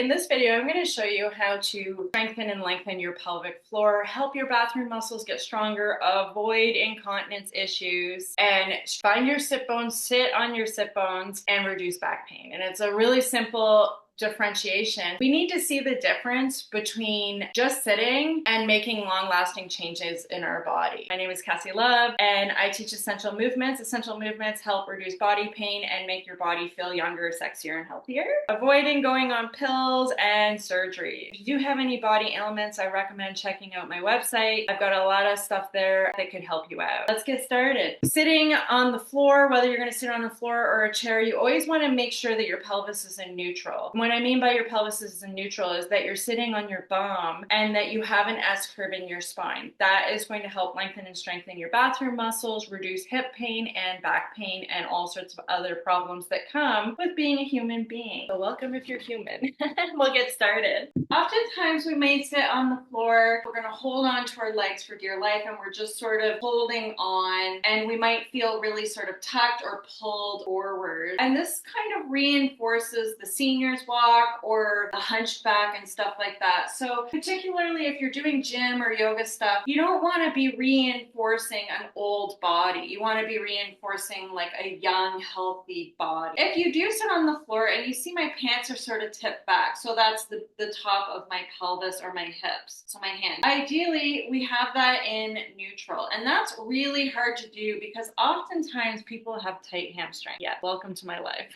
in this video, I'm going to show you how to strengthen and lengthen your pelvic floor, help your bathroom muscles get stronger, avoid incontinence issues, and find your sit bones, sit on your sit bones, and reduce back pain. And it's a really simple differentiation. We need to see the difference between just sitting and making long-lasting changes in our body. My name is Cassie Love, and I teach essential movements. Essential movements help reduce body pain and make your body feel younger, sexier, and healthier. Avoiding going on pills and surgery. If you do have any body ailments, I recommend checking out my website. I've got a lot of stuff there that could help you out. Let's get started. Sitting on the floor, whether you're going to sit on the floor or a chair, you always want to make sure that your pelvis is in neutral. What I mean by your pelvis is in neutral is that you're sitting on your bum and that you have an S curve in your spine. That is going to help lengthen and strengthen your bathroom muscles, reduce hip pain and back pain, and all sorts of other problems that come with being a human being. So welcome if you're human. We'll get started. Oftentimes we may sit on the floor, we're going to hold on to our legs for dear life, and we're just sort of holding on, and we might feel really sort of tucked or pulled forward. And this kind of reinforces the senior's walk or the hunchback and stuff like that. So particularly if you're doing gym or yoga stuff, you don't want to be reinforcing an old body. You want to be reinforcing like a young, healthy body. If you do sit on the floor and you see my pants are sort of tipped back, so that's the top of my pelvis or my hips, so my hand. Ideally, we have that in neutral, and that's really hard to do because oftentimes people have tight hamstrings. Yeah, welcome to my life.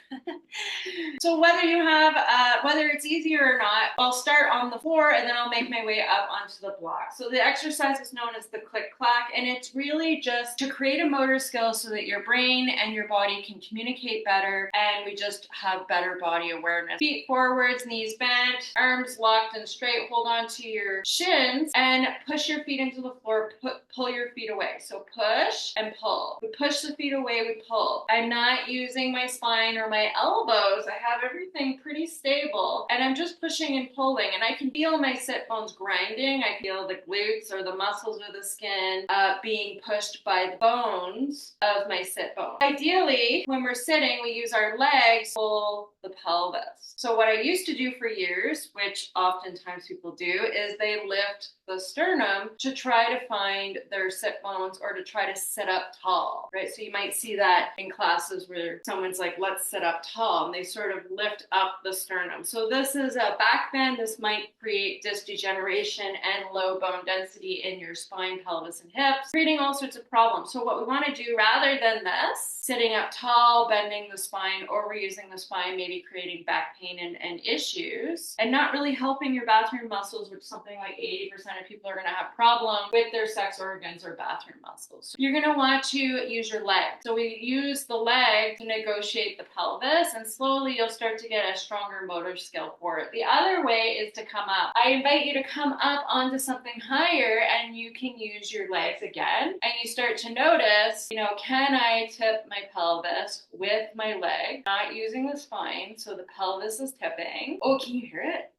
So whether you have whether it's easier or not, I'll start on the floor and then I'll make my way up onto the block. So the exercise is known as the click clack, and it's really just to create a motor skill so that your brain and your body can communicate better, and we just have better body awareness. Feet forwards, knees bent, arms locked and straight. Hold on to your shins and push your feet into the floor. Pull your feet away. So push and pull. We push the feet away, we pull. I'm not using my spine or my elbows. I have everything pretty stable, and I'm just pushing and pulling, and I can feel my sit bones grinding. I feel the glutes or the muscles or the skin being pushed by the bones of my sit bone. Ideally, when we're sitting, we use our legs to pull the pelvis. So what I used to do for years, which oftentimes people do, is they lift the sternum to try to find their sit bones or to try to sit up tall, right? So you might see that in classes where someone's like, let's sit up tall, and they sort of lift up the sternum. So this is a back bend. This might create disc degeneration and low bone density in your spine, pelvis, and hips, creating all sorts of problems. So what we want to do, rather than this, sitting up tall, bending the spine, overusing the spine, maybe creating back pain and issues, and not really helping your bathroom muscles, which something like 80% of people are going to have problems with their sex organs or bathroom muscles. So you're going to want to use your legs. So we use the leg to negotiate the pelvis, and slowly you'll start to get a stronger motor skill for it. The other way is to come up. I invite you to come up onto something higher, and you can use your legs again, and you start to notice, can I tip my pelvis with my leg, not using the spine, so the pelvis is tipping. Oh, can you hear it?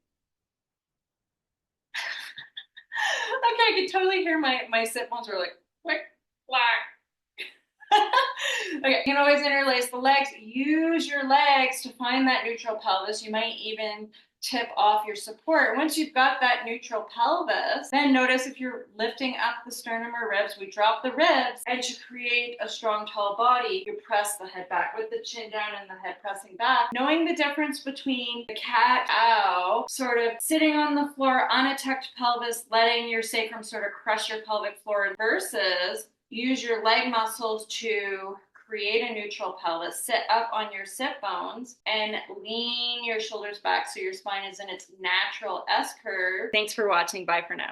Okay, I can totally hear my sit bones were like, click, clack. Okay, you can always interlace the legs. Use your legs to find that neutral pelvis. You might even tip off your support. Once you've got that neutral pelvis, then notice if you're lifting up the sternum or ribs, we drop the ribs, and to create a strong, tall body, you press the head back with the chin down and the head pressing back. Knowing the difference between the cat-cow, sort of sitting on the floor, untucked pelvis, letting your sacrum sort of crush your pelvic floor, versus use your leg muscles to create a neutral pelvis, sit up on your sit bones, and lean your shoulders back so your spine is in its natural S curve. Thanks for watching. Bye for now.